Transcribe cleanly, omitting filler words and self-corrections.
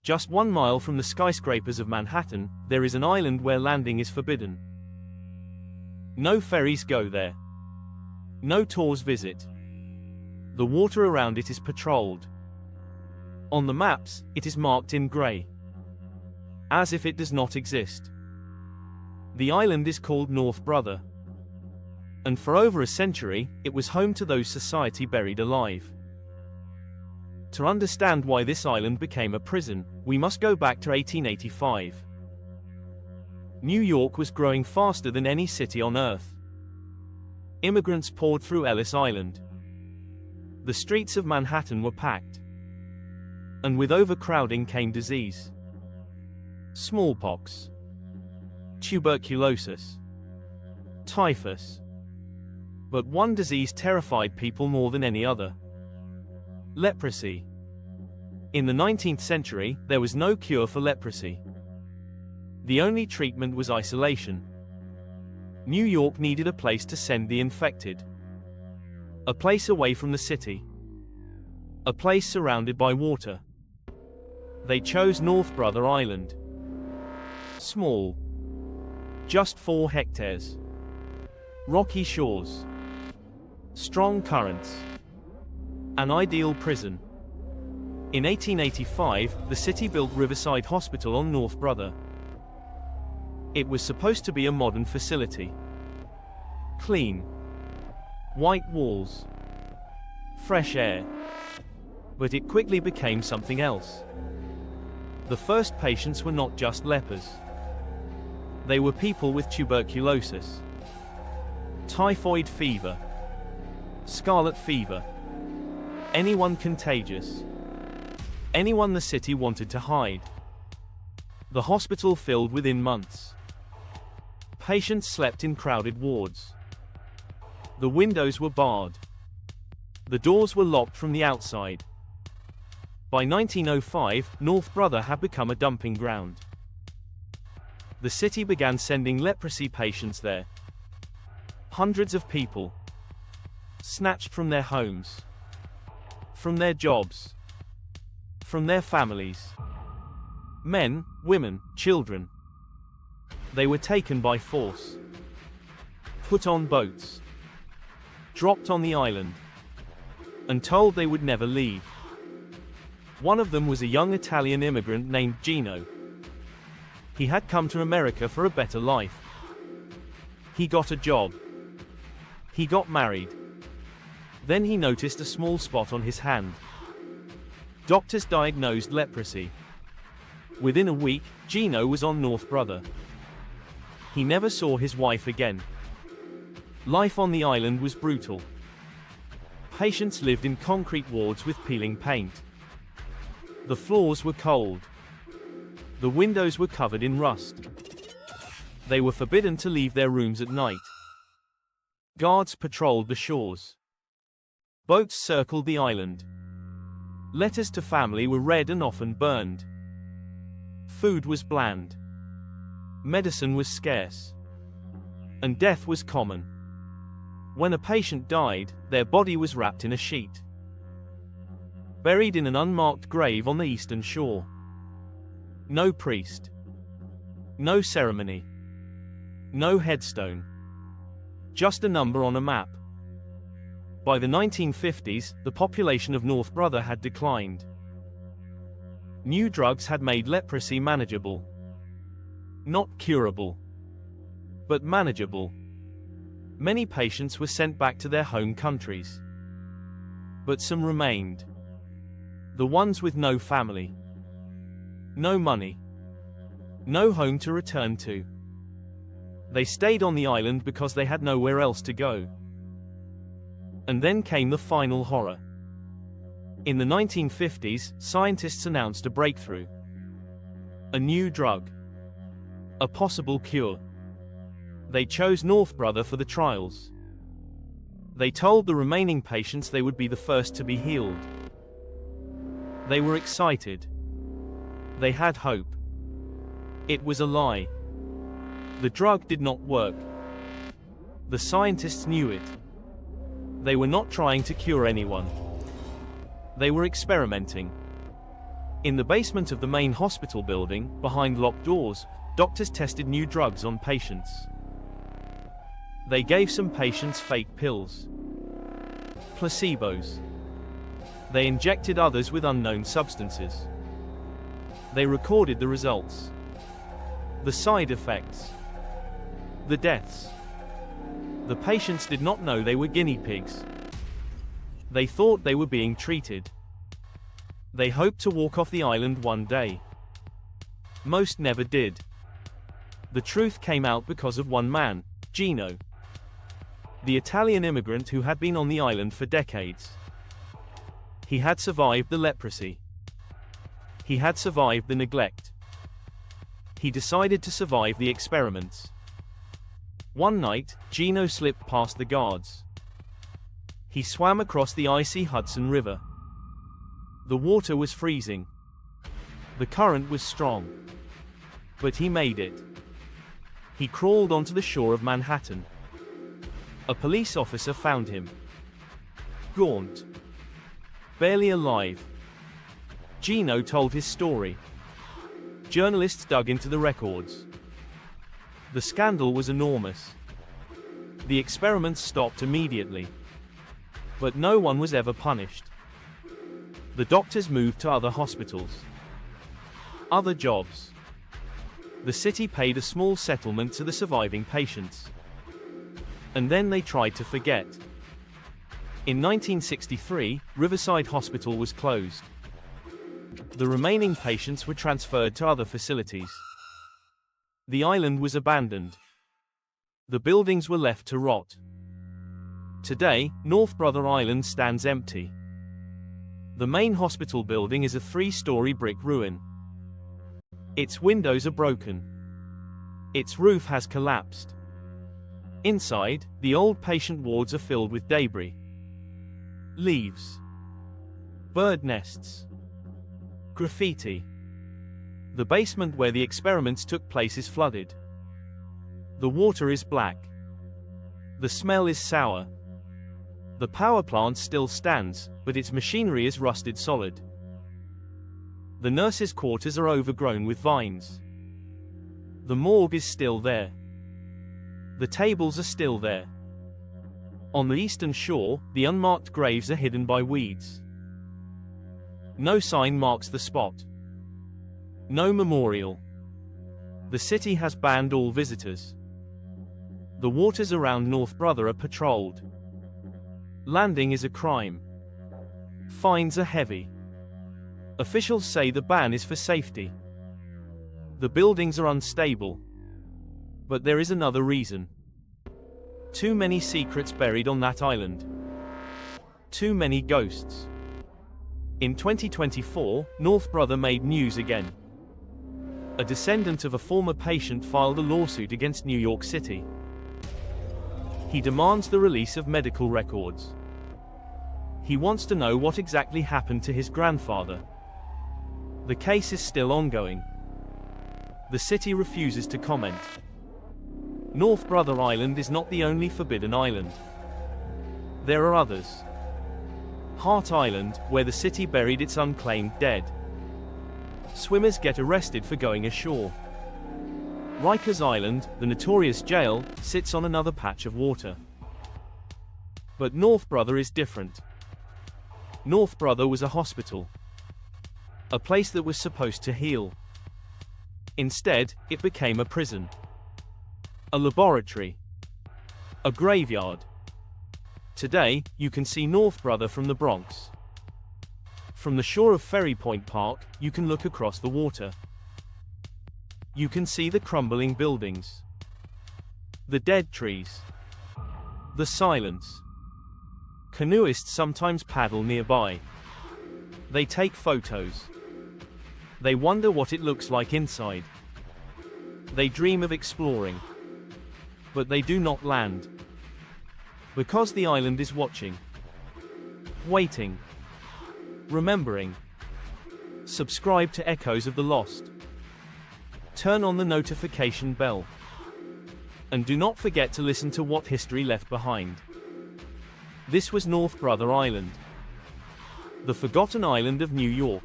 Just 1 mile from the skyscrapers of Manhattan, there is an island where landing is forbidden. No ferries go there. No tours visit. The water around it is patrolled. On the maps, it is marked in gray, as if it does not exist. The island is called North Brother, and for over a century, it was home to those society buried alive. To understand why this island became a prison, we must go back to 1885. New York was growing faster than any city on Earth. Immigrants poured through Ellis Island. The streets of Manhattan were packed. And with overcrowding came disease. Smallpox, tuberculosis, typhus. But one disease terrified people more than any other: leprosy. In the 19th century, there was no cure for leprosy. The only treatment was isolation. New York needed a place to send the infected. A place away from the city. A place surrounded by water. They chose North Brother Island. Small. Just 4 hectares. Rocky shores. Strong currents. An ideal prison. In 1885, the city built Riverside Hospital on North Brother. It was supposed to be a modern facility. Clean. White walls. Fresh air. But it quickly became something else. The first patients were not just lepers. They were people with tuberculosis, typhoid fever, scarlet fever. Anyone contagious. Anyone the city wanted to hide. The hospital filled within months. Patients slept in crowded wards. The windows were barred. The doors were locked from the outside. By 1905, North Brother had become a dumping ground. The city began sending leprosy patients there. Hundreds of people. Snatched from their homes. From their jobs. From their families. Men, women, children. They were taken by force. Put on boats. Dropped on the island. And told they would never leave. One of them was a young Italian immigrant named Gino. He had come to America for a better life. He got a job. He got married. Then he noticed a small spot on his hand. Doctors diagnosed leprosy. Within a week, Gino was on North Brother. He never saw his wife again. Life on the island was brutal. Patients lived in concrete wards with peeling paint. The floors were cold. The windows were covered in rust. They were forbidden to leave their rooms at night. Guards patrolled the shores. Boats circled the island. Letters to family were read and often burned. Food was bland. Medicine was scarce. And death was common. When a patient died, their body was wrapped in a sheet. Buried in an unmarked grave on the eastern shore. No priest. No ceremony. No headstone. Just a number on a map. By the 1950s, the population of North Brother had declined. New drugs had made leprosy manageable. Not curable, but manageable. Many patients were sent back to their home countries. But some remained. The ones with no family. No money. No home to return to. They stayed on the island because they had nowhere else to go. And then came the final horror. In the 1950s, scientists announced a breakthrough. A new drug. A possible cure. They chose North Brother for the trials. They told the remaining patients they would be the first to be healed. They were excited. They had hope. It was a lie. The drug did not work. The scientists knew it. They were not trying to cure anyone. They were experimenting. In the basement of the main hospital building, behind locked doors, doctors tested new drugs on patients. They gave some patients fake pills, placebos. They injected others with unknown substances. They recorded the results, the side effects, the deaths. The patients did not know they were guinea pigs. They thought they were being treated. They hoped to walk off the island one day. Most never did. The truth came out because of one man, Gino, the Italian immigrant who had been on the island for decades. He had survived the leprosy. He had survived the neglect. He decided to survive the experiments. One night, Gino slipped past the guards. He swam across the icy Hudson River. The water was freezing. The current was strong. But he made it. He crawled onto the shore of Manhattan. A police officer found him. Gaunt. Barely alive. Gino told his story. Journalists dug into the records. The scandal was enormous. The experiments stopped immediately. But no one was ever punished. The doctors moved to other hospitals, other jobs. The city paid a small settlement to the surviving patients. And then they tried to forget. In 1963, Riverside Hospital was closed. The remaining patients were transferred to other facilities. The island was abandoned. The buildings were left to rot. Today, North Brother Island stands empty. The main hospital building is a 3-story brick ruin. Its windows are broken. Its roof has collapsed. Inside, the old patient wards are filled with debris. Leaves. Bird nests. Graffiti. The basement where the experiments took place is flooded. The water is black. The smell is sour. The power plant still stands, but its machinery is rusted solid. The nurses' quarters are overgrown with vines. The morgue is still there. The tables are still there. On the eastern shore, the unmarked graves are hidden by weeds. No sign marks the spot. No memorial. The city has banned all visitors. The waters around North Brother are patrolled. Landing is a crime. Fines are heavy. Officials say the ban is for safety. The buildings are unstable. But there is another reason. Too many secrets buried on that island. Too many ghosts. In 2024, North Brother made news again. A descendant of a former patient filed a lawsuit against New York City. He demands the release of medical records. He wants to know what exactly happened to his grandfather. The case is still ongoing. The city refuses to comment. North Brother Island is not the only forbidden island. There are others. Hart Island, where the city buried its unclaimed dead. Swimmers get arrested for going ashore. Rikers Island, the notorious jail, sits on another patch of water. But North Brother is different. North Brother was a hospital. A place that was supposed to heal. Instead, it became a prison. A laboratory. A graveyard. Today, you can see North Brother from the Bronx. From the shore of Ferry Point Park, you can look across the water. You can see the crumbling buildings. The dead trees. The silence. Canoeists sometimes paddle nearby. They take photos. They wonder what it looks like inside. They dream of exploring. But they do not land. Because the island is watching. Waiting. Remembering. Subscribe to Echoes of the Lost. Turn on the notification bell. And do not forget to listen to What History Left Behind. This was North Brother Island. The forgotten island of New York.